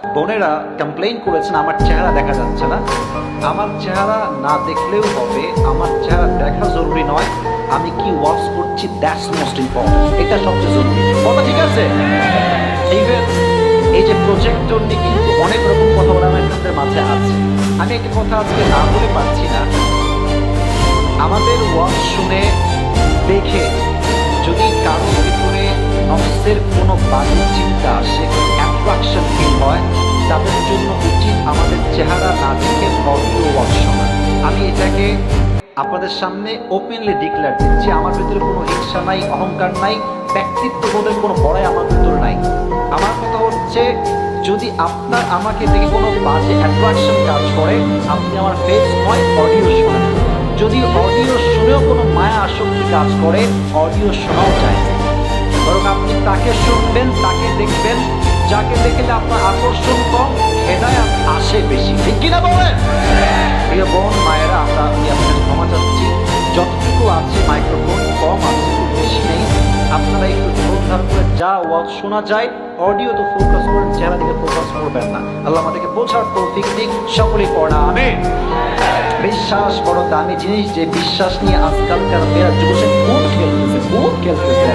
বোনেরা কমপ্লেইন করেছেন আমার চেহারা দেখা যাচ্ছে না। আমার চেহারা না দেখলেও হবে, আমার চেহারা দেখা জরুরি নয়, আমি কি ওয়াচ করছি দ্যাটস মোস্ট ইম্পর্টেন্ট, এটা সবচেয়ে জরুরি। কথা ঠিক আছে? ইভেন এই যে প্রজেক্টর নিয়ে কিন্তু অনেক রকম কথা বলা আমাদের মাঝে আছে। আমি একটা কথা আজকে না বলে পারছি না। আমাদের ওয়াচ শুনে দেখে যদি কারোর ভিতরে নফসের কোনো বাজে চিন্তা আসে, অ্যাট্রাকশন ফিল হয়, তাদের জন্য উচিত আমাদের চেহারা না দেখে অডিও ওয়াচ শোনা। আমি এটাকে আপনাদের সামনে ওপেনলি ডিক্লেয়ার দিচ্ছি। আমার ভিতরে কোনো হিংসা নাই, অহংকার নাই, ব্যক্তিত্ববোধের কোনো বড়াই আমার ভিতরে নাই। আমার কথা হচ্ছে, যদি আপনার আমাকে দেখে কোনো বাজে অ্যাট্রাকশন কাজ করে, আপনি আমার ফেস নয় অডিও শোনেন। যদি অডিও শুনেও কোনো মায়া আসক্তি কাজ করে, অডিও শোনাও যায়, বরং আপনি তাকে শুনবেন, তাকে দেখবেন, যাকে দেখলে আপনার আকর্ষণ কম, হেদায়েত আসে বেশি। ঠিক কিনা বলেন? প্রিয় বোন মায়েরা, আমি আপনাদের ক্ষমা চাচ্ছি, যতটুকু আছে মাইক্রোফোন কম আছে, খুব বেশি নেই। আপনারা একটু ধৈর্য করে যা ওয়াজ শোনা যায় অডিও তো ফোকাস করেন, চেহারা দিকে ফোকাস করবেন না। আল্লাহ আমাদেরকে বোঝার তৌফিক দিক, সকলেই পড়া আমিন। বিশ্বাস বড় দামি জিনিস, যে বিশ্বাস নিয়ে আজকালকার মেয়েরা যুবসে খুব খেলতেছে।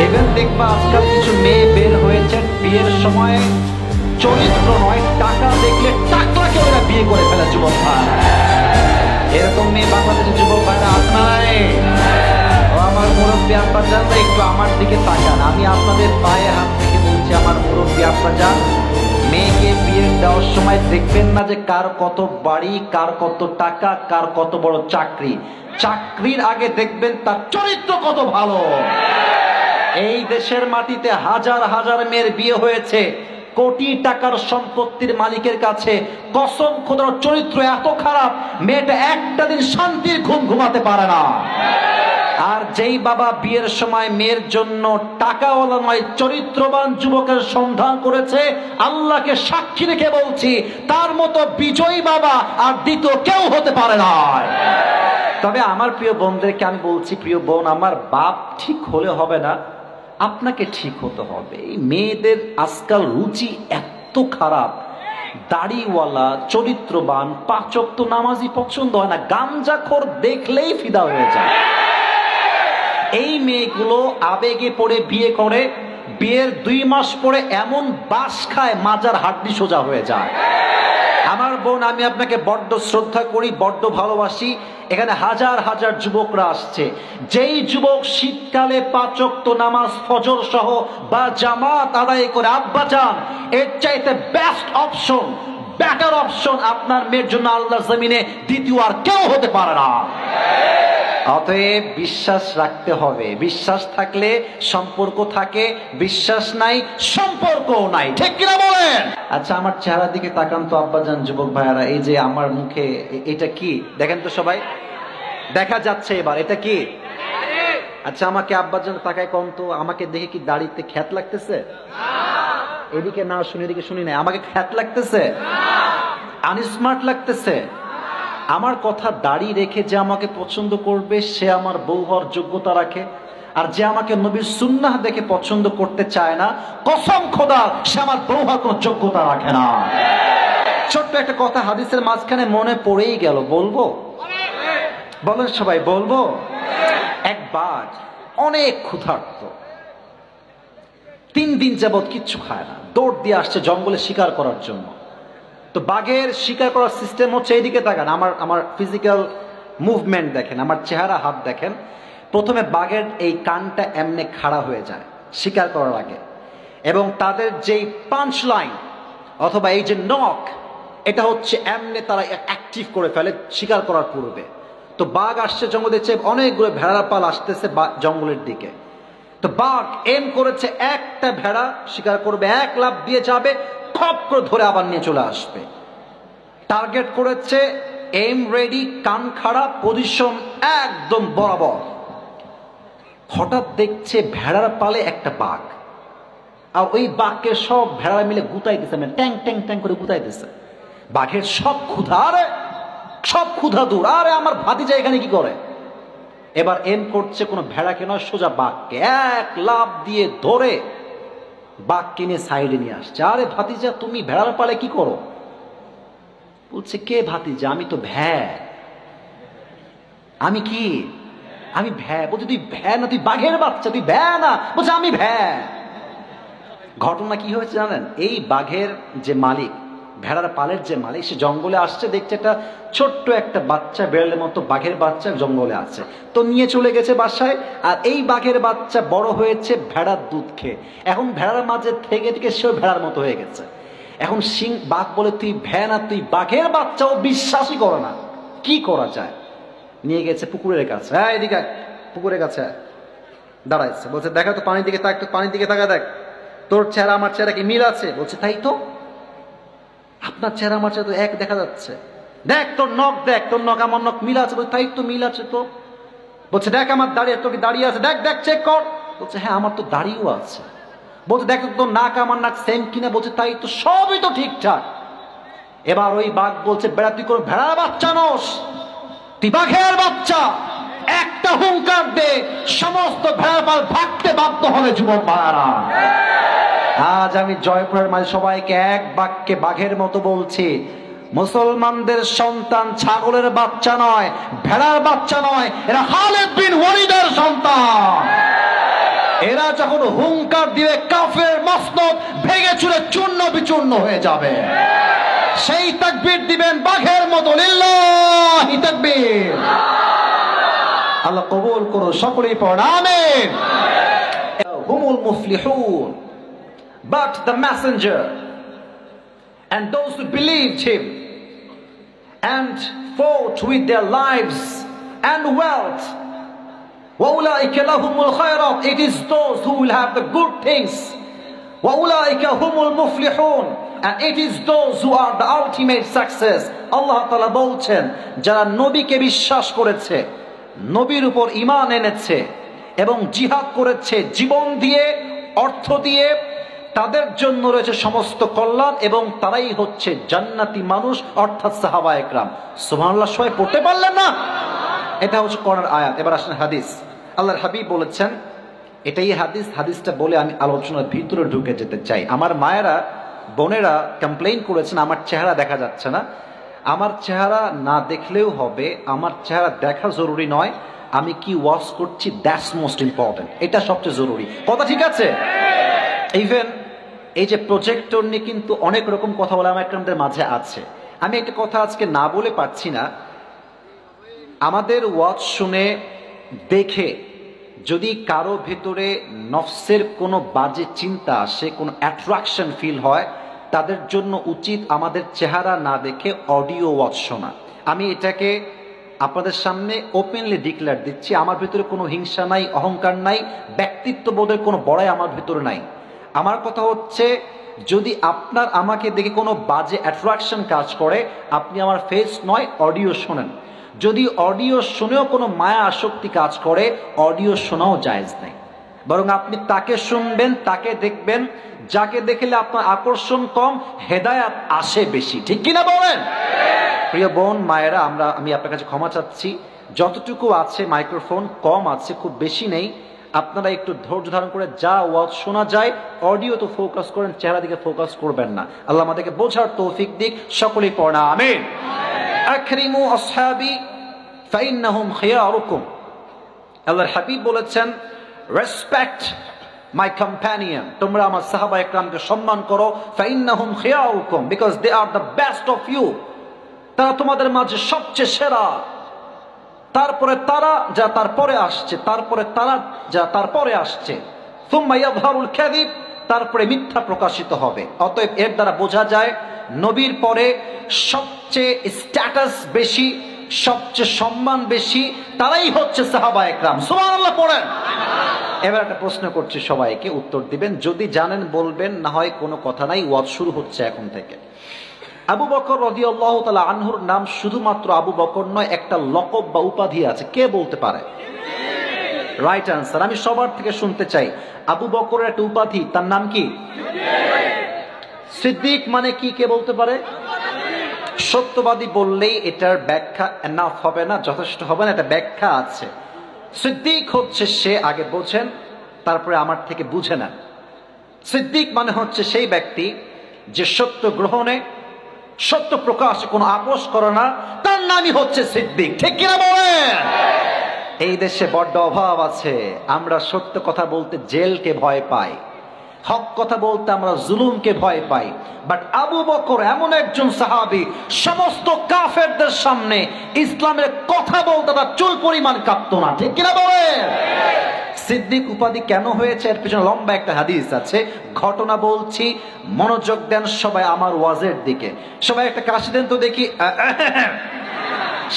ইভেন দেখবা আজকাল কিছু মেয়ে বের হয়েছে বিয়ের সময় চরিত্র নয়, টাকা দেখলে টাকলাকে ওরা বিয়ে করে ফেলে যুবক ভাই। এরকম মেয়ে বাংলাদেশের যুবক ভাইরা আছে নাই? আমার মুরব্বী আব্বা যান, একটু আমার দিকে তাকান। আমি আপনাদের পায়ে হাত থেকে বলছি, আমার মুরব্বী আব্বা যান, মেয়েকে বিয়ে দেওয়ার সময় দেখবেন না যে কার কত বাড়ি, কার কত টাকা, কার কত বড় চাকরি। চাকরির আগে দেখবেন তার চরিত্র কত ভালো। এই দেশের মাটিতে হাজার হাজার মেয়ের বিয়ে হয়েছে কোটি টাকার সম্পত্তির মালিকের কাছে। কসম খোদার চরিত্র এত খারাপ, মেয়েটা একটা দিন শান্তির ঘুম ঘুমাতে পারে না। আর যেই বাবা বিয়ের সময় মেয়ের জন্য টাকাওয়ালা নয় চরিত্রবান যুবকের সন্ধান করেছে, আল্লাহকে সাক্ষী রেখে বলছি, তার মতো বিজয়ী বাবা আর দ্বিতীয় কেউ হতে পারে না। তবে আমার প্রিয় বোনদেরকে আমি বলছি, প্রিয় বোন, আমার বাপ ঠিক হলে হবে না, আপনাকে ঠিক হতে হবে। এই মেয়েদের আজকাল রুচি এত খারাপ, দাড়িওয়ালা চরিত্রবান পাঁচ ওয়াক্ত নামাজি পছন্দ হয় না, গাঞ্জাখোর দেখলেই ফিদা হয়ে যায়। এই মেয়েগুলো আবেগে পড়ে বিয়ে করে, বিয়ের 2 মাস পরে এমন বাস খায় মাজার হাড্ডি সোজা হয়ে যায়। আমার বোন, আমি আপনাকে বড্ড শ্রদ্ধা করি, বড্ড ভালোবাসি। এখানে হাজার হাজার যুবকরা আসছে। যেই যুবক শীতকালে 5 ওয়াক্ত নামাজ ফজর সহ বা জামাত আদায় করে আব্বা যান, এর চাইতে বেস্ট অপশন, বেটার অপশন আপনার মেয়ের জন্য আল্লাহর জমিনে দ্বিতীয় আর কেউ হতে পারে না। অতএব বিশ্বাস রাখতে হবে। বিশ্বাস থাকলে সম্পর্ক থাকে, বিশ্বাস নাই সম্পর্কও নাই। ঠিক কিনা বলেন? আচ্ছা, আমার চেহারার দিকে তাকান তো আব্বাজান, যুবক ভাইয়ারা। এই যে আমার মুখে এটা কি দেখেন তো সবাই, দেখা যাচ্ছে এবার এটা কি? আচ্ছা, আমাকে আব্বাজান তাকায় কম তো, আমাকে দেখে কি দাড়িতে খ্যাত লাগতেছে? এদিকে না শুনি, এদিকে শুনি না, আমাকে খ্যাত লাগতেছে? আনস্মার্ট লাগতেছে? আমার কথা দাড়ি রেখে যে আমাকে পছন্দ করবে সে আমার বউ হওয়ার যোগ্যতা রাখে, আর যে আমাকে নবীর সুন্নাহ দেখে পছন্দ করতে চায় না, কসম খোদা সে আমার বউ হওয়ার কোনো যোগ্যতা রাখে না। ছোট্ট একটা কথা হাদিসের মাঝখানে মনে পড়েই গেল, বলবো? বলেন সবাই, বলবো? একবার অনেক ক্ষুধার্ত, 3 দিন যাবৎ কিচ্ছু খায় না, দৌড় দিয়ে আসছে জঙ্গলে শিকার করার জন্য। তো বাঘের শিকার করার সিস্টেম হচ্ছে, এইদিকে তাকান, আমার ফিজিক্যাল মুভমেন্ট দেখেন, আমার চেহারা হাত দেখেন। প্রথমে বাঘের এই কানটা এমনি খাড়া হয়ে যায় শিকার করার আগে, এবং তাদের যেই পাঞ্চ লাইন অথবা এই যে নখ, এটা হচ্ছে এমনি তারা অ্যাক্টিভ করে ফেলে শিকার করার পূর্বে। তো বাঘ আসছে জঙ্গলে, দেখছে অনেকগুলো ভেড়ার পাল আসতেছে জঙ্গলের দিকে। তো বাঘ এম করেছে একটা ভেড়া শিকার করবে, এক লাফ দিয়ে যাবে, খপ করে ধরে আবার নিয়ে চলে আসবে। টার্গেট করেছে, এম রেডি, কান খাড়া, পজিশন একদম বরাবর। হঠাৎ দেখছে ভেড়ার পালে একটা বাঘ, আর ওই বাঘকে সব ভেড়া মিলে গুতাইতেছে, মানে ট্যাং ট্যাং ট্যাং করে গুতাইতেছে। বাঘের সব ক্ষুধা, আরে সব ক্ষুধা দূর, আরে আমার ভাতিজা এখানে কি করে। এবার এম করছে কোনো ভেড়াকে নয়, সোজা বাঘকে এক লাফ দিয়ে ধরে বাঘ কিনে সাইডে নিয়ে আসছে। আরে ভাতিজা, তুমি ভেড়ার পালে কি করো? বলছে, কে ভাতিজা? আমি তো ভ্যা। আমি কি? আমি ভ্যা। বলছে, তুই ভ্যা না, তুই বাঘের বাচ্চা, তুই ভ্যা না। বলছে, আমি ভ্যা। ঘটনা কি হয়েছে জানেন? এই বাঘের যে মালিক, ভেড়ার পালের যে মালিক, সে জঙ্গলে আসছে, দেখছে একটা ছোট্ট একটা বাচ্চা, বেড়ালের মতো বাঘের বাচ্চা জঙ্গলে আছে, তো নিয়ে চলে গেছে বাসায়। আর এই বাঘের বাচ্চা বড় হয়েছে ভেড়ার দুধ খেয়ে। এখন ভেড়ার মাঝে থেকে থেকে সেও ভেড়ার মতো হয়ে গেছে। এখন বাঘ বলে, তুই ভ্যা না, তুই বাঘের বাচ্চা। ও বিশ্বাসই করে না। কি করা যায়? নিয়ে গেছে পুকুরের কাছে। হ্যাঁ, এদিকে পুকুরের কাছে দাঁড়াইছে। বলছে, দেখা তো পানির দিকে তাক, তো পানির দিকে তাকা, দেখ তোর চেহারা আমার চেহারা কি মিল আছে? বলছে, তাই তো, আপনার চেহারা আমার চেহারা তো এক দেখা যাচ্ছে। দেখ তোর নখ, দেখ তোর নখ আমার নখ মিল আছে। বলছে, তাই তো, মিল আছে তো। বলছে, দেখ আমার দাড়ি, তোর কি দাড়ি আছে? দেখ দেখ, চেক কর। বলছে, হ্যাঁ, আমার তো দাড়িও আছে। বলছে, দেখ তোর নাক আমার নাক সেম কিনা? বলছে, তাই তো, সবই তো ঠিকঠাক। এবার ওই বাঘ বলছে, বেড়া, তুই কোনো ভেড়ার বাচ্চা নস, তুই বাঘের বাচ্চা। একটা হুঙ্কার দে, সমস্ত ভেড়ার পাল ভাগতে বাধ্য হবে যুবক ভাড়ারা। আজ আমি জয়পুরের মাঝে সবাইকে এক বাক্যে বাঘের মতো বলছি, মুসলমানদের সন্তান ছাগলের বাচ্চা নয়, ভেড়ার বাচ্চা নয়, এরা খালিদ বিন ওয়ালিদের সন্তান। এরা যখন হুঙ্কার দিবে, কাফের মসনদ ভেঙে চুরে চূর্ণ বিচূর্ণ হয়ে যাবে। সেই তাকবীর দিবেন বাঘের মতো, লিল্লাহি তাকবীর। আল্লাহ কবুল করো, সকলেই পড়েন আমিন। হুমুল মুফলিহুন, but the messenger and those who believed him and fought with their lives and wealth, وَأُولَٰئِكَ لَهُمُ الْخَيْرَاتُ, it is those who will have the good things. وَأُولَٰئِكَ هُمُ الْمُفْلِحُونَ, and it is those who are the ultimate success. আল্লাহ তাআলা বলছেন, যারা নবীকে বিশ্বাস করেছে, নবীর উপর ঈমান এনেছে এবং জিহাদ করেছে জীবন দিয়ে, অর্থ দিয়ে, তাদের জন্য রয়েছে সমস্ত কল্যাণ এবং তারাই হচ্ছে জান্নাতি মানুষ, অর্থাৎ সাহাবায়ে কেরাম। সুবহানাল্লাহ, সবাই পড়তে পারলেন না? এটা হচ্ছে কোরআনের আয়াত। এবার আসেন হাদিস। আল্লাহর হাবিব বলেছেন, এটাই হাদিস। হাদিসটা বলে আমি আলোচনার ভিতরে ঢুকে যেতে চাই। আমার মায়েরা, বোনেরা কমপ্লেইন করেছেন, আমার চেহারা দেখা যাচ্ছে না। আমার চেহারা না দেখলেও হবে, আমার চেহারা দেখা জরুরি নয়, আমি কি ওয়াচ করছি দ্যাটস মোস্ট ইম্পর্টেন্ট, এটা সবচেয়ে জরুরি। কথা ঠিক আছে? ইভেন এই যে প্রজেক্টর নিয়ে কিন্তু অনেক রকম কথা বলা আমাদের মাঝে আছে। আমি একটা কথা আজকে না বলে পারছি না। আমাদের ওয়াজ শুনে দেখে যদি কারো ভেতরে নফসের কোনো বাজে চিন্তা আসে, কোনো অ্যাট্রাকশন ফিল হয়, তাদের জন্য উচিত আমাদের চেহারা না দেখে অডিও ওয়াজ শোনা। আমি এটাকে আপনাদের সামনে ওপেনলি ডিক্লেয়ার দিচ্ছি। আমার ভিতরে কোনো হিংসা নাই, অহংকার নাই, ব্যক্তিত্ববোধের কোনো বড়াই আমার ভিতরে নাই। আমার কথা হচ্ছে, যদি আপনার আমাকে দেখে কোনো বাজে অ্যাট্রাকশন কাজ করে, আপনি আমার ফেস নয় অডিও শোনেন। যদি অডিও শুনেও কোনো মায়া আসক্তি কাজ করে, অডিও শোনাও জায়েজ নেই, বরং আপনি তাকে শুনবেন, তাকে দেখবেন, যাকে দেখলে আপনার আকর্ষণ কম, হেদায়াত আসে বেশি। ঠিক কিনা বলেন? প্রিয় বোন মায়েরা, আমি আপনার কাছে ক্ষমা চাচ্ছি, যতটুকু আছে মাইক্রোফোন কম আছে, খুব বেশি নেই। আপনারা একটু ধৈর্য ধারণ করে যা ওয়াজ শোনা যায় অডিও তো ফোকাস করেন, চেহারা দিকে ফোকাস করবেন না। আল্লাহ আমাদেরকে বোঝার তৌফিক দিক। সকলেই পড়েন আমিন। আকরিমু আসহাবি ফাইন্নাহুম খিয়ারুকুম। আল্লাহর হাবিব বলেছেন, রেসপেক্ট মাই কম্প্যানিয়ন, তোমরা আমার সাহাবায়ে কেরামকে সম্মান করো। ফাইন্নাহুম খিয়ারুকুম, because they are the best of you, তারা তোমাদের মাঝে সবচেয়ে সেরা। তারপরে তারা যা তারপরে আসছে, তারপরে তারা যা তারপরে আসছে। সুম্মা ইয়াযহারুল কাযিব, তারপরে মিথ্যা প্রকাশিত হবে। অতএব এর দ্বারা বোঝা যায়, নবীর পরে সবচেয়ে স্ট্যাটাস বেশি, সবচেয়ে সম্মান বেশি, তারাই হচ্ছে সাহাবায়ে কেরাম। সুবহানাল্লাহ পড়েন। এবার একটা প্রশ্ন করছি, সবাইকে উত্তর দিবেন, যদি জানেন বলবেন, না হয় কোনো কথা নাই, ওয়াজ শুরু হচ্ছে এখন থেকে। আবু বকর রাদিয়াল্লাহু তাআলা আনহুর নাম শুধুমাত্র আবু বকর নয়, একটা লকব বা উপাধি আছে। কে বলতে পারে? Right answer. আমি সবার থেকে শুনতে চাই, আবু বকরের একটা উপাধি, তার নাম কি? সিদ্দিক মানে কি? কে বলতে পারে? সত্যবাদী বললেই এটার ব্যাখ্যা এনাফ হবে না, যথেষ্ট হবে না, এটা ব্যাখ্যা আছে। সিদ্দিক হচ্ছে সে, আগে বোঝেন, তারপরে আমার থেকে বুঝে নেন। সিদ্দিক মানে হচ্ছে সেই ব্যক্তি যে সত্য গ্রহণে, সত্য প্রকাশে কোনো আপোষ করে না, তার নামই হচ্ছে সিদ্দিক। ঠিক কিনা বলেন? এই দেশে বড্ড অভাব আছে। আমরা সত্য কথা বলতে জেলকে ভয় পাই, হক কথা বলতে আমরা জুলুমকে ভয় পাই। বাট আবু বকর এমন একজন সাহাবী, সমস্ত কাফেরদের সামনে ইসলামের কথা বলতে তার চুল পরিমাণ কাঁপতো না। ঠিক কিনা বলেন? সিদ্দিক উপাধি কেন হয়েছে এর পিছনে লম্বা একটা হাদিস আছে, ঘটনা বলছি, মনোযোগ দেন সবাই আমার ওয়াজের দিকে। সবাই একটা কাশি দেন তো দেখি,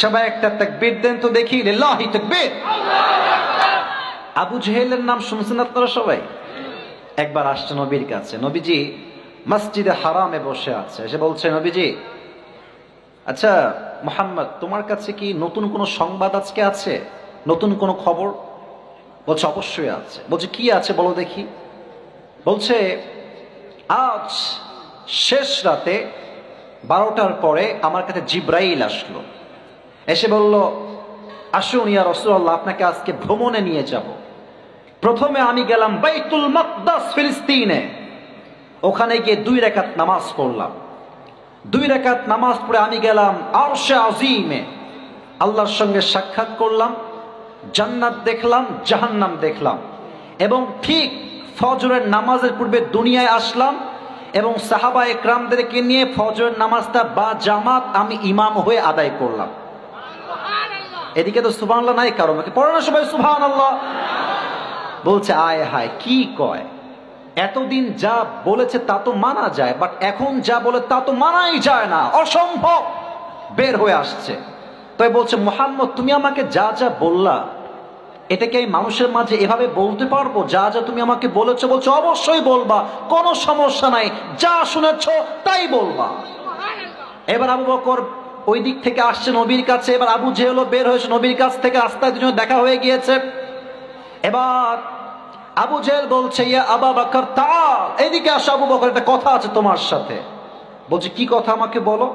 সবাই একটা তাকবীর দেন তো দেখি, লিল্লাহি তাকবীর। আবু জেহেলের নাম শুনছেন আপনারা সবাই? একবার আসছে নবীর কাছে, নবীজি মসজিদে হারামে বসে আছে, এসে বলছে, নবীজি আচ্ছা মুহাম্মদ, তোমার কাছে কি নতুন কোনো সংবাদ আজকে আছে, নতুন কোনো খবর? বলছে অবশ্যই আছে। বলছে কি আছে বলো দেখি। বলছে আজ শেষ রাতে 12টার পরে আমার কাছে জিব্রাইল আসলো, এসে বলল, আসুন ইয়া রাসূলুল্লাহ, আপনাকে আজকে ভ্রমণে নিয়ে যাব। প্রথমে আমি গেলাম বাইতুল মাকদাস ফিলিস্তিনে, ওখানে গিয়ে 2 রাকাত নামাজ পড়লাম। 2 রাকাত নামাজ পড়ে আমি গেলাম আরশে আজিমে, আল্লাহর সঙ্গে সাক্ষাৎ করলাম, জান্নাত দেখলাম, জাহান্নাম দেখলাম। এবং ঠিক ফজরের নামাজের পূর্বে দুনিয়ায় আসলাম এবং সাহাবা একরামদেরকে নিয়ে ফজরের নামাজটা বা জামাত আমি ইমাম হয়ে আদায় করলাম। এদিকে তো সুবহানাল্লাহ নাই কারো, নাকি পড়ে না সবাই সুবহানাল্লাহ? বলছে আয় হায়, কি কয়, এতদিন যা বলেছে তা তো মানা যায়, বাট এখন যা বলে তা তো মানাই যায় না, অসম্ভব বের হয়ে আসছে। তাই বলছে মুহাম্মদ, তুমি আমাকে যা যা বললা, এটাকে আমি মানুষের মাঝে এভাবে বলতে পারবো যা যা তুমি আমাকে বলেছো? বলছো অবশ্যই বলবা, কোনো সমস্যা নাই, যা শুনেছ তাই বলবা। এবার আবু বকর ওই দিক থেকে আসছে নবীর কাছে, এবার আবু জেহেলও বের হয়েছে নবীর কাছ থেকে, রাস্তায় দুজনে দেখা হয়ে গিয়েছে। এবার আবু জেহেল বলছে, ইয়া আবু বকর তাআল, এদিকে আসো আবু বকর, একটা কথা আছে তোমার সাথে। বলছে কি কথা, আমাকে বলো।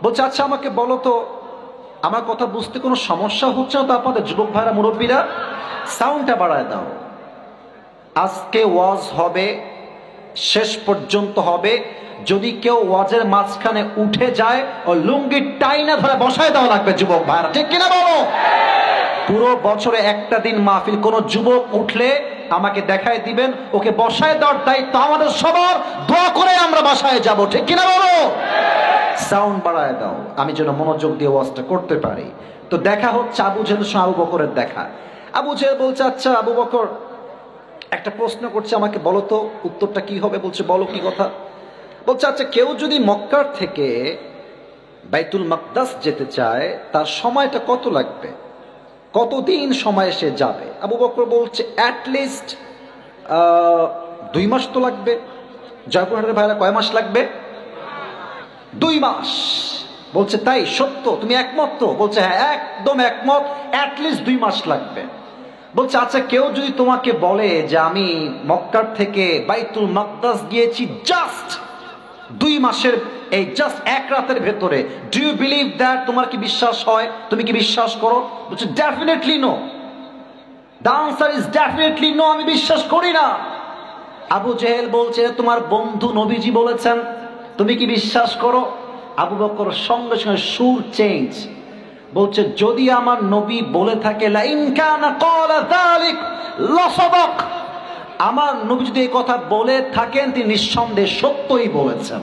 বলছে আচ্ছা আমাকে বলো তো, আমার কথা বুঝতে কোনো সমস্যা হচ্ছে না তো আপনাদের যুবক ভাইরা, মুরব্বীরা? সাউন্ডটা বাড়ায় দাও। আজকে ওয়াজ হবে, শেষ পর্যন্ত হবে, যদি কেউ ওয়াজের মাঝখানে উঠে যায় ও লুঙ্গি টাইনা ধরে বসায় দেওয়া লাগবে যুবক ভাইরা। ঠিক কিনা বলো? পুরো বছরে একটা দিন মাহফিল, কোন যুবক উঠলে আমাকে দেখায় দিবেন, ওকে বসায় দেওয়ার দায়িত্ব আমাদের সবার, দোয়া করে আমরা বাসায় যাব। ঠিক কিনা বলো? সাউন্ড বাড়ায় দাও, আমি যেন মনোযোগ দিয়ে ওয়াজটা করতে পারি। তো দেখা হচ্ছে আবু জেহেলের সঙ্গে আবু বকরের দেখা। আবু জেহেল বলছে আচ্ছা আবু বকর, একটা প্রশ্ন করছে, আমাকে বলো তো উত্তরটা কি হবে। বলছে বলো কি কথা। বলছে আচ্ছা কেউ যদি মক্কার থেকে বাইতুল মাকদাস যেতে চায়, তার সময়টা কত লাগবে, কতদিন সময় সে যাবে? আবু বকর বলছে অ্যাটলিস্ট 2 মাস তো লাগবে। জয়পুরহাটের ভাইরা কয় মাস লাগবে? 2 মাস। বলছে তাই সত্য, তুমি একমত তো? বলছে হ্যাঁ একদম একমত, অ্যাটলিস্ট 2 মাস লাগবে। বলছে আচ্ছা কেউ যদি তোমাকে বলে যে আমি মক্কার থেকে বাইতুল মাকদাস গিয়েছি জাস্ট 2 মাসের, এই জাস্ট 1 রাতের ভেতরে, ডু ইউ বিলিভ দ্যাট? তোমার কি বিশ্বাস হয়? তুমি কি বিশ্বাস করো? বলছে definitely no, the answer is definitely no, আমি বিশ্বাস করি না। আবু জেহেল বলছে তোমার বন্ধু নবীজি বলেছেন, তুমি কি বিশ্বাস করো? আবু বকর সঙ্গে সঙ্গে সুর চেঞ্জ, বলছে যদি আমার নবী বলে থাকে লা ইন কানা ক্বালা যালিক লাসাদাক, আমার নবী যদি এই কথা বলে থাকেন তিনি নিঃসন্দেহে সত্যই বলেছেন।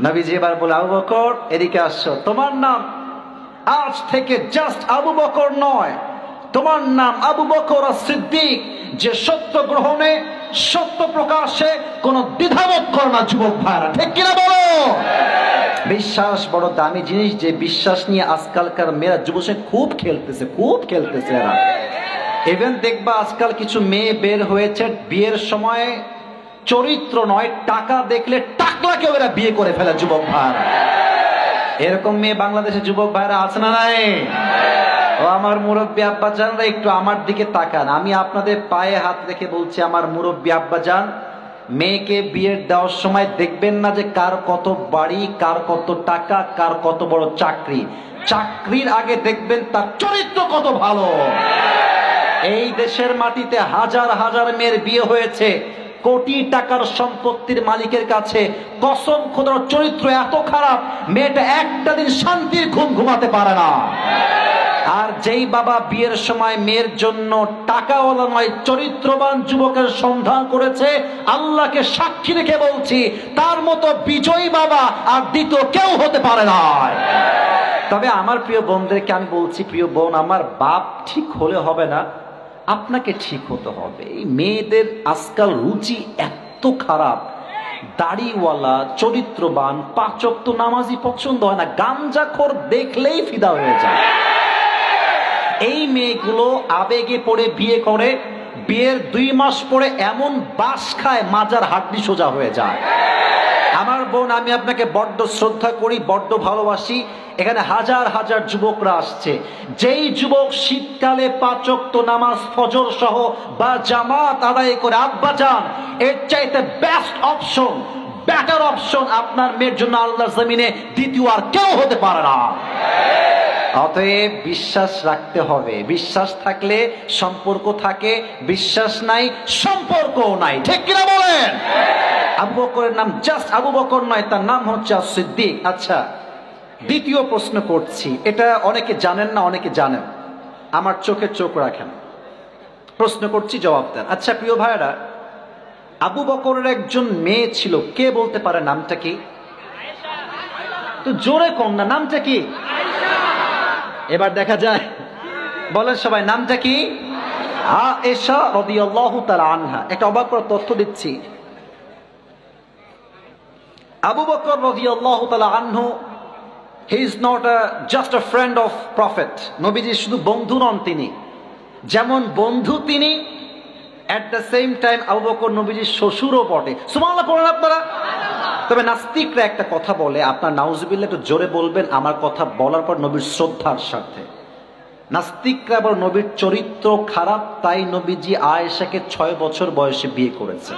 নবীজি এবার বলে আবু বকর এদিকে আসছো, তোমার নাম আজ থেকে জাস্ট আবু বকর নয়, তোমার নাম আবু বকর as-সিদ্দিক, যে সত্য গ্রহণে, সত্য প্রকাশে কোনো দ্বিধাবোধ করে না। যুবক ভাইরা ঠিক কিনা বলো? বিশ্বাস বড় দামি জিনিস, যে বিশ্বাস নিয়ে আজকালকার মেয়েরা যুবসে খুব খেলতেছে, খুব খেলতেছে এরা। ইভেন দেখবা আজকাল কিছু মেয়ে বের হয়েছে, বিয়ের সময় চরিত্র নয় টাকা দেখলে টাকলাকেও এরা বিয়ে করে ফেলে। যুবক ভাইরা, এরকম মেয়ে বাংলাদেশের যুবক ভাইরা আছে না নাই? ও আমার মুরব্বী আব্বা জানরা একটু আমার দিকে তাকান, আমি আপনাদের পায়ে হাত রেখে বলছি, আমার মুরব্বী আব্বা জান, মেয়েকে বিয়ের দেওয়ার সময় দেখবেন না যে কার কত বাড়ি, কার কত টাকা, কার কত বড় চাকরি, চাকরির আগে দেখবেন তার চরিত্র কত ভালো। এই দেশের মাটিতে হাজার হাজার মেয়ের বিয়ে হয়েছে, কোটি টাকার সম্পত্তির মালিকের কাছে কসম খোদার চরিত্র এত খারাপ, মেয়েটা একটা দিন শান্তির ঘুম ঘুমাতে পারে না। আর যেই বাবা বিয়ের সময় মেয়ের জন্য টাকাওয়ালা নয় চরিত্রবান যুবকের সন্ধান করেছে, আল্লাহকে সাক্ষী রেখে বলছি তার মতো বিজয়ী বাবা আর দ্বিতীয় কেউ হতে পারে না। তবে আমার প্রিয় বোনদেরকে আমি বলছি, প্রিয় বোন, আমার বাপ ঠিক হলে হবে না, আপনাকে ঠিক হতে হবে। এই মেয়েদের আজকাল রুচি এত খারাপ, দাড়িওয়ালা চরিত্রবান 5 ওয়াক্ত নামাজি পছন্দ হয় না, গাঞ্জাখোর দেখলেই ফিদা হয়ে যায়। এই মেয়েগুলো আবেগে পড়ে বিয়ে করে, বিয়ের 2 মাস পরে এমন বাস খায় মাজার হাড্ডি সোজা হয়ে যায়। আমার বোন, আমি আপনাকে বড্ড শ্রদ্ধা করি, বড্ড ভালোবাসি। এখানে হাজার হাজার যুবকরা আসছে, যেই যুবক শীতকালে 5 ওয়াক্ত নামাজ ফজর সহ বা জামাত আদায় করে আব্বা যান, এর চাইতে বেস্ট অপশন, বেটার অপশন আপনার মেয়ের জন্য আল্লাহর জমিনে দ্বিতীয় আর কেউ হতে পারে না। অতএব বিশ্বাস রাখতে হবে, বিশ্বাস থাকলে সম্পর্ক থাকে, বিশ্বাস নাই সম্পর্কও নাই, ঠিক কিনা বলেন? আবু বকরের নাম জাস্ট আবু বকর নয়, তার নাম হচ্ছে সিদ্দিক। আচ্ছা, দ্বিতীয় প্রশ্ন করছি, এটা অনেকে জানেন না, অনেকে জানেন, আমার চোখে চোখ রাখেন, প্রশ্ন করছি জবাব দেন। আচ্ছা প্রিয় ভাইরা, আবু বকরের একজন মেয়ে ছিল, কে বলতে পারে নামটা কি? তো জোরে কোন না, নামটা কি? এবার দেখা যায়, বলেন সবাই, নামটা কি? আয়েশা রাদিয়াল্লাহু তাআলা আনহা। একটা অবাক করার তথ্য দিচ্ছি, আবু বকর রাদিয়াল্লাহু তাআলা আনহু, he is not just a friend of prophet. নবীজির শুধু বন্ধু নন তিনি, যেমন বন্ধু তিনি, at the same time Abu Bakr নবীজির শ্বশুরও বটে। সুবহানাল্লাহ পড়েন আপনারা। তবে নাস্তিকরা একটা কথা বলে, আপনার নাউজুবিল্লাহ একটু জোরে বলবেন আমার কথা বলার পর, নবীর শ্রদ্ধার সাথে। নাস্তিকরা আবার নবীর চরিত্র খারাপ, তাই নবীজি আয়েশাকে 6 বছর বয়সে বিয়ে করেছে।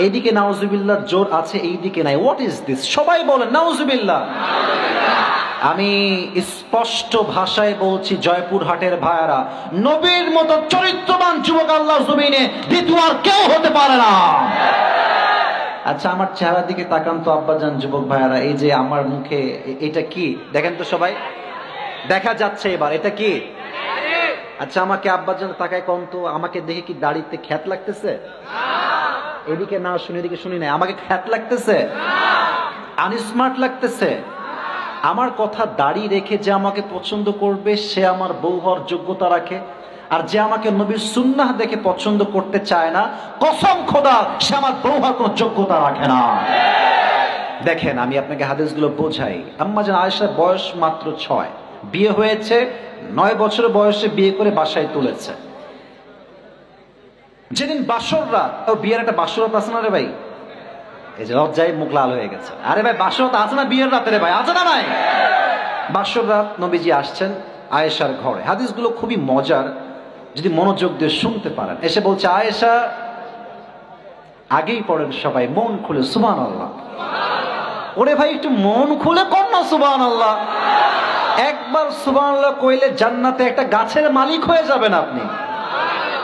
এইদিকে নাউজুবিল্লাহ জোর আছে, এইদিকে নাই। What is this? সবাই বলেন নাউজুবিল্লাহ। আমি স্পষ্ট ভাষায় বলছি, জয়পুরহাটের ভাইয়ারা, নবীর মতো চরিত্রবান যুবক আল্লাহর জমিনে দ্বিতীয় আর কেউ হতে পারে না। আচ্ছা, আমার চেহারার দিকে তাকান তো আব্বাজান, যুবক ভাইয়ারা, এই যে আমার মুখে এটা কি দেখেন তো সবাই, দেখা যাচ্ছে এবার, এটা কি? আচ্ছা, আমাকে আব্বাজান তাকায় কোন তো, আমাকে দেখে কি দাড়িতে খ্যাত লাগতেছে? এদিকে না শুনি, এদিকে শুনি না, আমাকে খ্যাত লাগতেছে? আনস্মার্ট লাগতেছে? আমার কথা দাড়ি রেখে যে আমাকে পছন্দ করবে সে আমার বউ হওয়ার যোগ্যতা রাখে, আর যে আমাকে নবীর সুন্নাহ দেখে পছন্দ করতে চায় না, কসম খোদা সে আমার বউ হওয়ার কোনো যোগ্যতা রাখে না। দেখেন, আমি আপনাকে হাদিসগুলো বোঝাই। আম্মা জান আয়েশার বয়স মাত্র 6, বিয়ে হয়েছে 9 বছর বয়সে, বিয়ে করে বাসায় তুলেছে। যেদিন বাসর রাত, ও বিয়ের একটা বাসর রাত আছে না রে ভাই? এই যে লজ্জায় মুখ লাল হয়ে গেছে। আরে ভাই, বাসর রাত আছে না বিয়ের রাতে রে ভাই? আছে না ভাই? বাসর রাত নবীজি আসছেন আয়েশার ঘরে। হাদিসগুলো খুবই মজার, যদি মনোযোগ দিয়ে শুনতে পারেন। এসে বলছে, আয়েশা, আগেই পড়েন সবাই মন খুলে সুবহানাল্লাহ। ওরে ভাই, একটু মন খুলে কর না সুবহানাল্লাহ। একবার সুবহানাল্লাহ কইলে জান্নাতে একটা গাছের মালিক হয়ে যাবেন আপনি।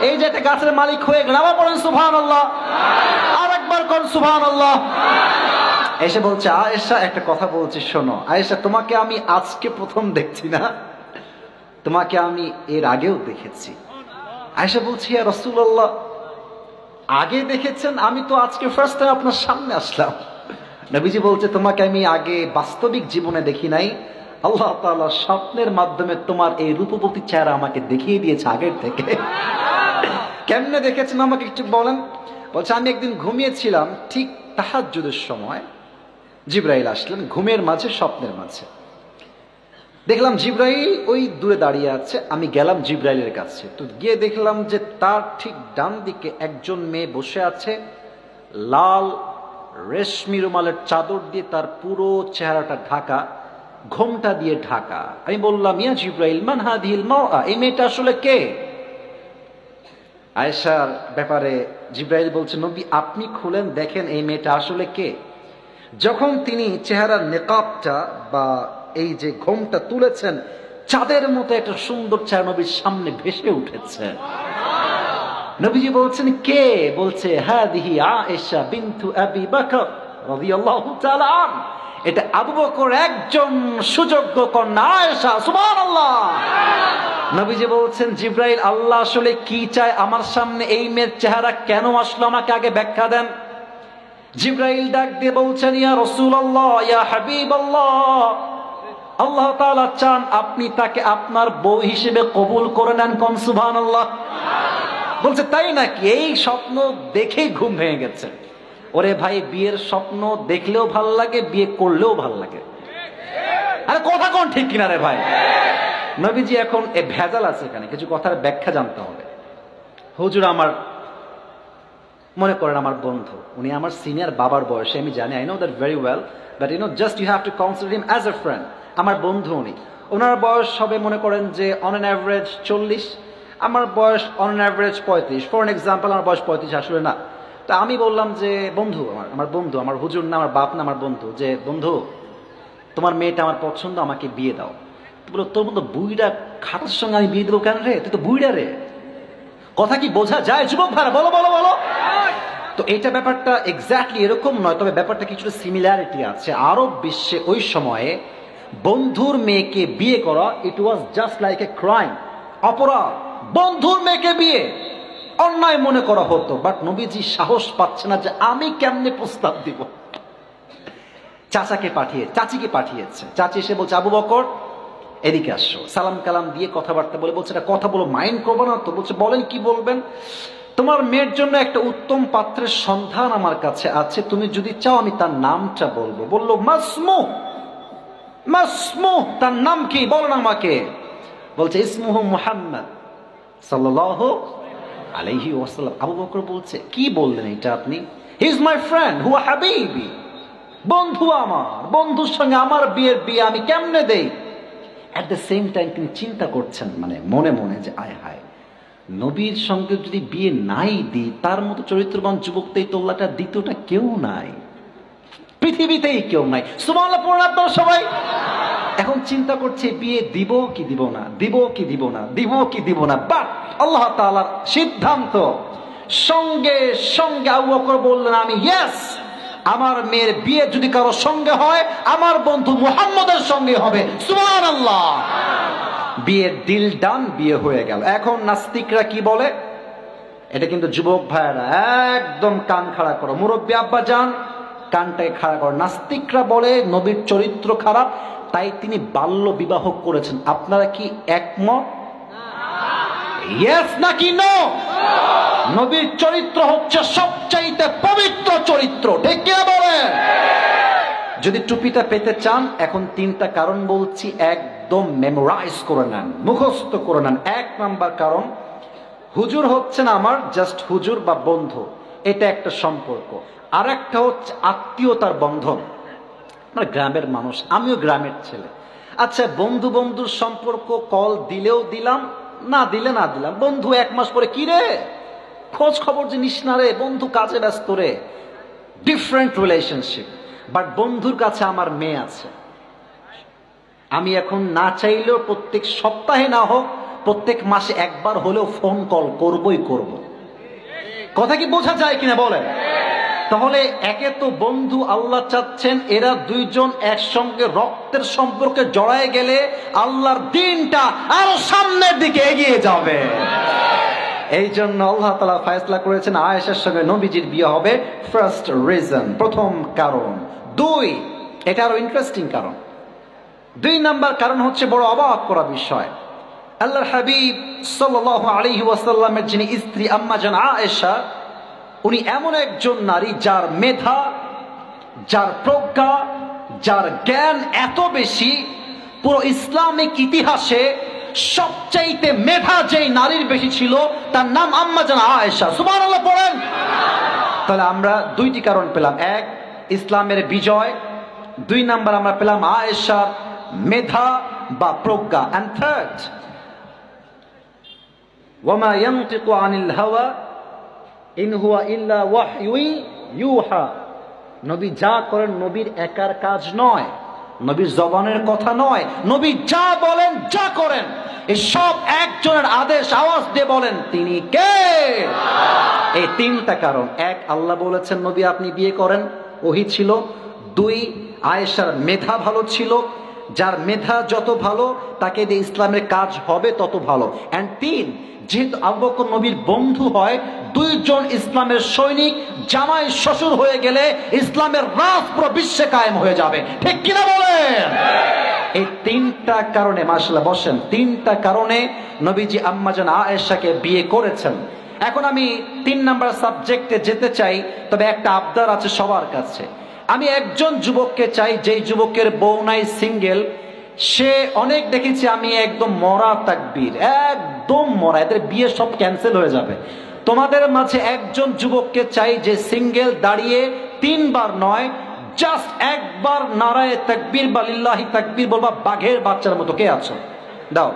এই যে একটা গাছের মালিক হয়ে গেলেন, আবার পড়েন সুবহানাল্লাহ, আর একবার কোন সুবহানাল্লাহ। এসে বলছে, আয়েশা, একটা কথা বলছি শোনো। আয়েশা, তোমাকে আমি আজকে প্রথম দেখছি না, তোমাকে আমি এর আগেও দেখেছি। আয়েশা বলছি, ইয়া রাসূলুল্লাহ, আগে দেখেছেন? আমি তো আজকে ফার্স্ট টাইম আপনার সামনে আসলাম। নবীজি বলছে, তোমাকে আমি আগে বাস্তবিক জীবনে দেখি নাই, আল্লাহ তাআলা স্বপ্নের মাধ্যমে তোমার এই রূপবতী চেহারা আমাকে দেখিয়ে দিয়েছে আগের থেকে। কেমনে দেখেছেন আমাকে একটু বলেন? বলছে, আমি একদিন ঘুমিয়েছিলাম, ঠিক তাহাজ্জুদের সময় জিবরাইল আসলেন, ঘুমের মাঝে, স্বপ্নের মাঝে। দেখলাম জিবরাইল ওই দূরে দাঁড়িয়ে আছে, আমি গেলাম জিবরাইলের কাছে। তো গিয়ে দেখলাম যে তার ঠিক ডান দিকে একজন মেয়ে বসে আছে, লাল রেশমি রুমালের চাদর দিয়ে তার পুরো চেহারাটা ঢাকা, ঘোমটা দিয়ে ঢাকা। আমি বললাম, ইয়া জিবরাইল, মান হাদিহিল মারআ, এই মেয়েটা আসলে কে? আয়েশার ব্যাপারে জিবরাইল বলছে, নবী আপনি খুলেন, দেখেন এই মেয়েটা আসলে কে। যখন তিনি চেহারার নেকাবটা বা এই যে ঘোমটা তুলেছেন, চাঁদের মতো একটা সুন্দর চেহারা নবীর সামনে ভেসে উঠেছে। নবীজি বলছেন কে? বলছে হাদিহি আয়েশা বিনতু আবি বকর রাদিয়াল্লাহু তাআলা আন। এটা আবু বকর একজন সুযোগ্য কন্যা আয়েশা। সুবহানাল্লাহ। নবীজি বলছেন জিবরাইল, আল্লাহ আসলে কি চায় আমার সামনে? এই মেয়ের চেহারা কেন আসলো? আমাকে আগে ব্যাখ্যা দেন। জিবরাইল ডাক দিয়ে বলছেন, ইয়া রাসূলুল্লাহ, ইয়া হাবিবাল্লাহ, আল্লাহ তাআলা চান আপনি তাকে আপনার বউ হিসেবে কবুল করে নেন। কোন সুবহানাল্লাহ। বলছে তাই নাকি? এই স্বপ্ন দেখেই ঘুম ভেঙে গেছে। ওরে ভাই, বিয়ের স্বপ্ন দেখলেও ভাল লাগে, বিয়ে করলেও ভাল লাগে। আরে কথা কোন ঠিক কিনা রে ভাই? নবীজি এখন এ ভেজাল আছে এখানে, কিছু কথার ব্যাখ্যা জানতে হবে। হুজুর আমার, মনে করেন আমার বন্ধু, উনি আমার সিনিয়র বাবার বয়সে, আমি জানি, I know that very well, but you know just you have to consider him as a friend. আমার বন্ধু উনি, ওনার বয়স হবে মনে করেন যে অন অ্যান অ্যাভারেজ 40, আমার বয়স on an average 35। For an example, আমার বয়স 35 আসলে না। তা আমি বললাম যে বন্ধু, আমার বন্ধু, আমার হুজুর না, আমার বাপ না, আমার বন্ধু, যে বন্ধু তোমার মেয়েটা আমার পছন্দ, আমাকে বিয়ে দাও। বলো তোর মতো বুইড়া খাটার সঙ্গে আমি বিয়ে দেবো কেন রে? তুই তো বুইড়া রে। কথা কি বোঝা যায় যুবক ভাইরা? বলো বলো বলো। তো এটা ব্যাপারটা এক্স্যাক্টলি এরকম নয়, তবে ব্যাপারটা কিছুটা সিমিলারিটি আছে। আরব বিশ্বে ওই সময়ে বন্ধুর মেয়েকে বিয়ে করা, it was just like a crime, অপরাধ। বন্ধুর মেয়েকে বিয়ে অন্যায় মনে করা হতো। বাট নবীজি সাহস পাচ্ছে না যে আমি কেমনে প্রস্তাব দিব। চাচিকে পাঠিয়েছে। চাচি এসে বলছে, আবু বকর এদিকে আসো। সালাম কালাম দিয়ে কথাবার্তা বলে বলছে, এটা কথা বলো, মাইন্ড করবো না তো? বলছে বলেন, কি বলবেন? তোমার মেয়ের জন্য একটা উত্তম পাত্রের সন্ধান আমার কাছে আছে, তুমি যদি চাও আমি তার নামটা বলবো। বললো মাসমু। মাসমু, তার নাম কি বলেন আমাকে। বলছে ইসমুহু মুহাম্মদ সাল্লাল্লাহু আলাইহি ওয়াসাল্লাম। আবু বকর বলছে, কি বললেন এটা আপনি? হি ইজ মাই ফ্রেন্ড, হুয়া হাবিবি, বন্ধু আমার, বন্ধুর সঙ্গে আমার বিয়ে আমি কেমনে দেই? অ্যাট দ্য সেম টাইম তিনি চিন্তা করছেন মানে মনে মনে যে আয় হায়, নবীর সঙ্গে যদি বিয়ে নাই দিই, তার মতো চরিত্রবান যুবক এই তোল্লাটা দ্বিতীয়টা কেউ নাই, পৃথিবীতেই কেউ নাই। সুবহানাল্লাহ পড়ুন আপনারা সবাই। এখন চিন্তা করছে বিয়ে দিব কি দিব না, দিব কি দিব না, দিব কি দিব না। বাট আল্লাহ তাআলার সিদ্ধান্ত। সঙ্গে সঙ্গে আবু বকর বললেন, আমি ইয়েস, আমার মেয়ের বিয়ে যদি কারো সঙ্গে হয় আমার বন্ধু মুহাম্মদের সঙ্গে হবে। সুবহানাল্লাহ। বিয়ের ডিল ডান, বিয়ে হয়ে গেল। এখন নাস্তিকরা কি বলে? এটা কিন্তু যুবক ভাইয়েরা একদম কান খাড়া করো, মুরব্বী আব্বা যান কানটাকে খাড়া করো। নাস্তিকরা বলে নবীর চরিত্র খারাপ, তাই তিনি বাল্য বিবাহ করেছেন। আপনারা কি একমত? ইয়েস নাকি নো? নবীর চরিত্র হচ্ছে সবচাইতে পবিত্র চরিত্র, ঠিক কি বলেন? যদি টুপিটা পেতে চান, এখন 3টা কারণ বলছি, একদম মেমোরাইজ করে নেন, মুখস্থ করে নেন। 1 নাম্বার কারণ, হুজুর হচ্ছেন আমার জাস্ট হুজুর বা বন্ধু, এটা একটা সম্পর্ক। আর একটা হচ্ছে আত্মীয়তার বন্ধন। আমরা গ্রামের মানুষ, আমিও গ্রামের ছেলে। আচ্ছা, বন্ধু বন্ধুর সম্পর্ক, কল দিলেও দিলাম, না দিলে না দিলাম। বন্ধু 1 মাস পরে কি রে, খোঁজ খবর যে নিস না রে, বন্ধু কাজে ব্যস্ত রে, ডিফারেন্ট রিলেশনশিপ। বাট বন্ধুর কাছে আমার মেয়ে আছে, আমি এখন না চাইলেও প্রত্যেক সপ্তাহে না হোক প্রত্যেক মাসে একবার হলেও ফোন কল করবই করব। কথা কি বোঝা যায় কিনা বলেন? তাহলে একে তো বন্ধু আল্লাহ চাচ্ছেন এরা দুইজন একসঙ্গে রক্তের সম্পর্কে জড়ায় গেলে আল্লাহর দ্বীনটা আরো সামনের দিকে এগিয়ে যাবে। এই জন্য আল্লাহ তাআলা ফয়সালা করেছেন আয়েশার সঙ্গে নবীজির বিয়ে হবে। ফার্স্ট রিজন, প্রথম কারণ। 2, এটা আরো ইন্টারেস্টিং কারণ। 2 নাম্বার কারণ হচ্ছে বড় অবাক করা বিষয়। আল্লাহর হাবিব সাল্লাল্লাহু আলাইহি ওয়াসাল্লামের যিনি স্ত্রী আম্মা জান আয়েশা, উনি এমন একজন নারী যার মেধা, যার প্রজ্ঞা, যার জ্ঞান এত বেশি, পুরো ইসলামিক ইতিহাসে সবচাইতে মেধা যেই নারীর বেশি ছিল তার নাম আম্মা জান আয়েশা। সুবহানাল্লাহ পড়েন। তাহলে আমরা 2টি কারণ পেলাম। 1, ইসলামের বিজয়। 2 নাম্বার আমরা পেলাম আয়েশার মেধা বা প্রজ্ঞা। এন্ড থার্ড, ওয়ামা ইয়ানতিকু আনিল হাওয়া ইন হুয়া ইল্লা ওয়াহয়ু ইউহা। নবী যা করেন নবীর একার কাজ নয়, নবীর জবানের কথা নয়, নবী যা বলেন যা করেন এই সব একজনের আদেশ, আওয়াজ দিয়ে বলেন তিনি কে। এই তিনটা কারণ: এক, আল্লাহ বলেছেন নবী আপনি বিয়ে করেন, ওহী ছিল। দুই, আয়েশার মেধা ভালো ছিল, যার মেধা যত ভালো তাকে দিয়ে ইসলামের কাজ হবে তত ভালো। অ্যান্ড তিন, যেহেতু আবু বকর নবীর বন্ধু হয়, দুইজন ইসলামের সৈনিক জামাই শ্বশুর হয়ে গেলে ইসলামের রাজ পুরো বিশ্বে কায়েম হয়ে যাবে। ঠিক কিনা বলেন? এই তিনটা কারণে, মাশাআল্লাহ বসেন, তিনটা কারণে নবীজি আম্মাজান আয়েশাকে বিয়ে করেছেন। এখন আমি 3 নাম্বার সাবজেক্টে যেতে চাই, তবে একটা আবদার আছে সবার কাছে। আমি একজন যুবককে চাই, যেই যুবকের বউ নাই, সিঙ্গেল, সে অনেক দেখেছি আমি একদম মরা তাকবীর, একদম মরা, এদের বিয়ে সব ক্যান্সেল হয়ে যাবে। তোমাদের মাঝে একজন যুবককে চাই যে সিঙ্গেল, দাঁড়িয়ে 3 বার নয়, জাস্ট একবার নারায়ে তাকবীর বা লিল্লাহি তাকবীর বলবা বাঘের বাচ্চার মতো। কে আছো? দাও।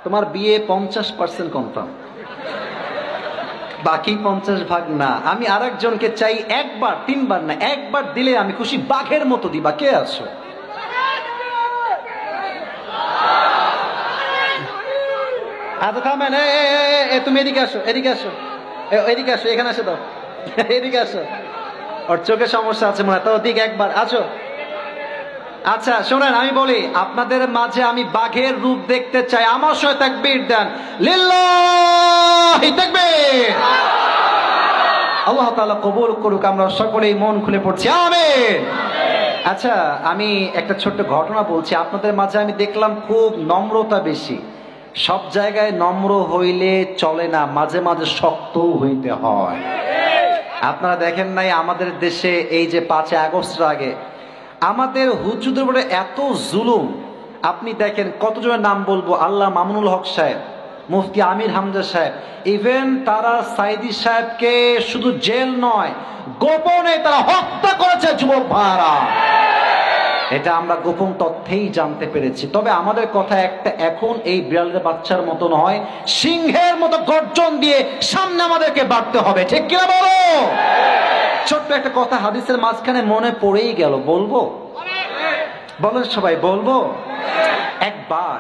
তোমার বিয়ে 50% কনফার্ম, বাকি 50% না। আমি আরেকজনকে চাই একবার, 3 বার না, একবার দিলে আমি খুশি, বাঘের মতো দিবা। কে আছো? আচ্ছা থামেন, তুমি এদিকে আসো, এদিকে আসো, এদিকে আসো, এখানে আসো তো, এদিকে আসো। ওর চোখে সমস্যা আছে মনে হয়, তো ওদিকে একবার আসো। আচ্ছা শোনেন, আমি বলি, আপনাদের মাঝে আমি বাঘের রূপ দেখতে চাই। আমার সঙ্গে তাকবীর দেন, লিল্লাহি তাকবীর। আল্লাহ তাআলা কবুল করুক, আমরা সকলেই মন খুলে পড়ছি আমিন। আচ্ছা, আমি একটা ছোট্ট ঘটনা বলছি। আপনাদের মাঝে আমি দেখলাম খুব নম্রতা বেশি। সব জায়গায় নম্র হইলে চলে না, মাঝে মাঝে শক্তও হইতে হয়। আপনারা দেখেন নাই আমাদের দেশে এই যে 5 আগস্টের আগে আমাদের হুজুরদের উপরে এত জুলুম। আপনি দেখেন কতজনের নাম বলবো, আল্লাহ মামুনুল হক সাহেব, মুফতি আমির হামজা সাহেব, ইভেন তারা সাইদি সাহেবকে শুধু জেল নয়, গোপনে তারা হত্যা করেছে যুবক ভাইরা। এটা আমরা গোপন তথ্যেই জানতে পেরেছি। তবে আমাদের কথা একটা, এখন এই বিড়ালের বাচ্চার মতো নয়, সিংহের মতো গর্জন দিয়ে সামনে আমাদেরকে বাড়তে হবে। ঠিক কিনা বলো? ছোট্ট একটা কথা হাদিসের মাঝখানে মনে পড়েই গেল, বলবো? বলেন সবাই, বলবো? একবার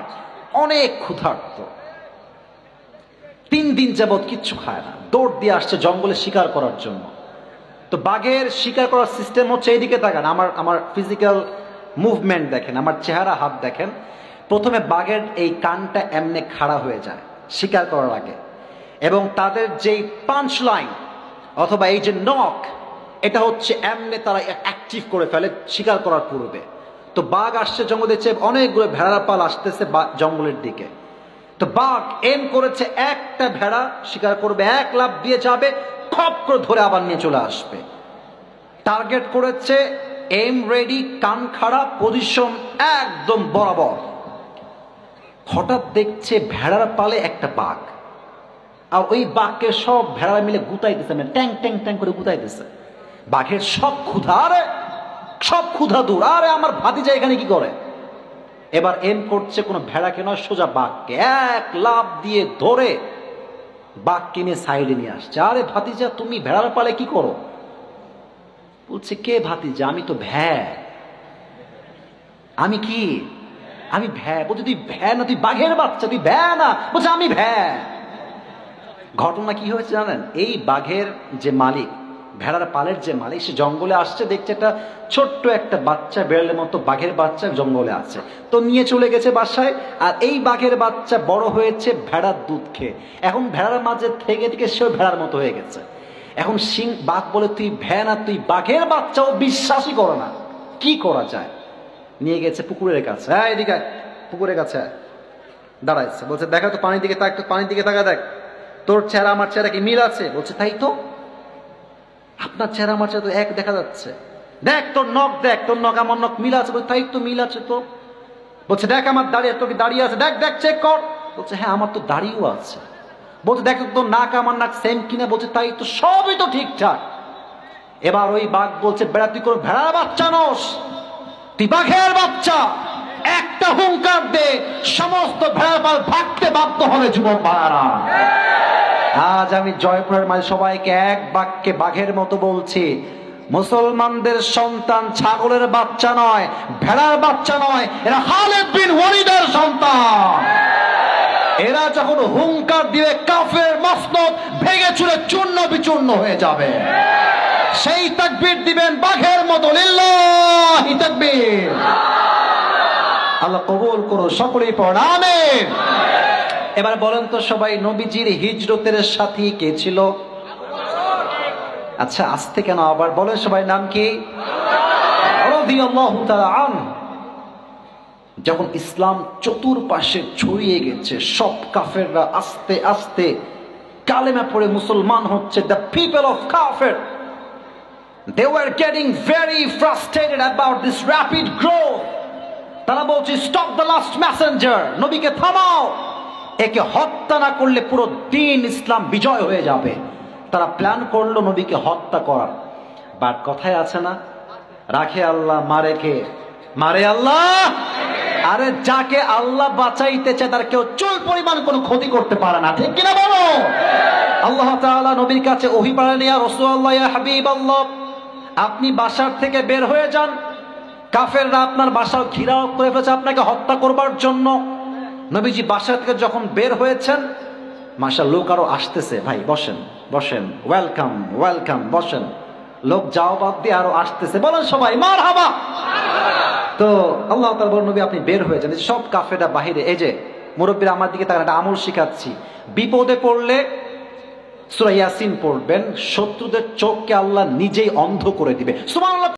অনেক ক্ষুধার্ত, 3 দিন যাবৎ কিচ্ছু খায় না, দৌড় দিয়ে আসছে জঙ্গলে শিকার করার জন্য। তো বাঘের শিকার করার সিস্টেম হচ্ছে, এইদিকে তাকান, আমার ফিজিক্যাল মুভমেন্ট দেখেন, আমার চেহারা, হাত দেখেন। প্রথমে বাঘের এই কানটা এমনি খাড়া হয়ে যায় শিকার করার আগে, এবং তাদের যেই পাঞ্চ লাইন অথবা এই যে নখ, এটা হচ্ছে এমনি তারা অ্যাক্টিভ করে ফেলে শিকার করার পূর্বে। তো বাঘ আসছে জঙ্গলে, চেয়ে অনেকগুলো ভেড়ার পাল আসতেছে জঙ্গলের দিকে। তো বাঘ এম করেছে, একটা ভেড়া শিকার করবে, এক লাফ দিয়ে যাবে, খপ করে ধরে আবার নিয়ে চলে আসবে। টার্গেট করেছে, এম রেডি, কান খাড়া, পজিশন একদম বরাবর। হঠাৎ দেখছে ভেড়ার পালে একটা বাঘ, আর ওই বাঘকে সব ভেড়া মিলে গুতাইতেছে, মানে ট্যাং ট্যাং ট্যাং করে গুতাইতেছে। বাঘের সব ক্ষুধা, আরে সব ক্ষুধা দূর, আরে আমার ভাতিজা এখানে কি করে। এবার এম করছে কোনো ভেড়াকে নয়, সোজা বাঘকে এক লাফ দিয়ে ধরে বাঘকে নিয়ে সাইডে নিয়ে আসছে। আরে ভাতিজা, তুমি ভেড়ার পালে কি করো? বলছে, কে ভাতিজা? আমি তো ভ্যা। আমি কি? আমি ভ্যা। বলছে, তুই ভ্যা না, তুই বাঘের বাচ্চা, তুই ভ্যা না। বলছে, আমি ভ্যা। ঘটনা কি হয়েছে জানেন? এই বাঘের যে মালিক, ভেড়ার পালের যে মালিক, সে জঙ্গলে আসছে, দেখছে একটা ছোট্ট একটা বাচ্চা, বেড়ালের মতো বাঘের বাচ্চা জঙ্গলে আছে, তো নিয়ে চলে গেছে বাসায়। আর এই বাঘের বাচ্চা বড় হয়েছে ভেড়ার দুধ খেয়ে, এখন ভেড়ার মাঝে থেকে থেকে সেও ভেড়ার মতো হয়ে গেছে। এখন বাঘ বলে, তুই ভ্যা না, তুই বাঘের বাচ্চাও বিশ্বাসই করে না। কি করা যায়? নিয়ে গেছে পুকুরের কাছে। হ্যাঁ, এদিকে পুকুরের কাছে দাঁড়াইছে, বলছে, দেখা তো পানির দিকে তাক, পানির দিকে তাকা, দেখ তোর চেহারা আমার চেহারা কি মিল আছে? বলছে, তাই তো, আপনার চেহারা আমার চেহারা তো এক দেখা যাচ্ছে। দেখ তোর নখ, দেখ তোর নখ আমার নখ মিল আছে। বলছে, তাই তো, মিল আছে তো। বলছে, দেখ আমার দাড়ি, তোর কি দাড়ি আছে? দেখ দেখ চেক কর। বলছে, হ্যাঁ আমার তো দাড়িও আছে। বলছে, দেখ তোর নাক আমার নাক সেম কিনা। বলছে, তাই তো, সবই তো ঠিকঠাক। এবার ওই বাঘ বলছে, বেড়া তুই কোনো ভেড়ার বাচ্চা নস, তুই বাঘের বাচ্চা। একটা একটা হুঙ্কার দে, সমস্ত ভেড়াপাল ভাগতে বাধ্য হবে যুবক ভাড়ারা। আজ আমি জয়পুরের মাঝে সবাইকে এক বাক্যে বাঘের মতো বলছি, মুসলমানদের সন্তান ছাগলের বাচ্চা নয়, ভেড়ার বাচ্চা নয়, এরা খালিদ বিন ওয়ালিদের সন্তান। এরা যখন হুঙ্কার দিবে কাফের মসনদ ভেঙে চুরে চূর্ণ বিচূর্ণ হয়ে যাবে। সেই তাকবীর দিবেন বাঘের মতো, লিল্লাহি তাকবীর। আল্লাহ কবুল করো, সকলেই পড়েন আমিন। এবার বলেন তো সবাই, নবীজির হিজরতের সাথী কে ছিল? আচ্ছা আস্তে কেন আবার বলেন সবাই, নাম কি? রাদিয়াল্লাহু তাআলা আনহু। যখন ইসলাম চতুর্পাশে ছড়িয়ে গেছে, সব কাফেররা আস্তে আস্তে কালেমা পড়ে মুসলমান হচ্ছে, the people of kafir, they were getting very frustrated about this rapid growth. তারা বলছে, stop the last messenger, নবীকে থামাও, একে হত্যা না করলে পুরো দিন ইসলাম বিজয় হয়ে যাবে। তারা প্ল্যান করলো নবীকে হত্যা করার। বাট কথায় আছে না, রাখে আল্লাহ মারে কে? মারে আল্লাহ। আরে যাকে আল্লাহ বাঁচাইতে চায় তার কেউ চুল পরিমাণ কোনো ক্ষতি করতে পারে না, ঠিক কিনা বলো? আল্লাহ তাআলা নবীর কাছে ওহী পাঠালেন, ইয়া রাসূলুল্লাহ, ইয়া হাবিবাল্লাহ, আপনি বাসার থেকে বের হয়ে যান, কাফেররা আপনার বাসা ঘেরাও করে ফেলেছে আপনাকে হত্যা করবার জন্য। নবীজি বাসা থেকে যখন বের হয়েছেন, মাশাআল্লাহ লোক আরো আসতেছে, ভাই বসেন বসেন, ওয়েলকাম ওয়েলকাম, বসেন। লোক যাও বাদ দিয়ে আরো আসতেছে, বলেন সবাই মারহাবা। তো আল্লাহ তাআলা বলেন, নবী আপনি বের হয়ে যান। সব কাফেররা বাহিরে। এই যে মুরব্বীরা আমার দিকে তারা একটা আমল শিখাচ্ছি, বিপদে পড়লে সূরা ইয়াসিন পড়বেন, শত্রুদের চোখকে আল্লাহ নিজেই অন্ধ করে দিবে। সুবহানাল্লাহ।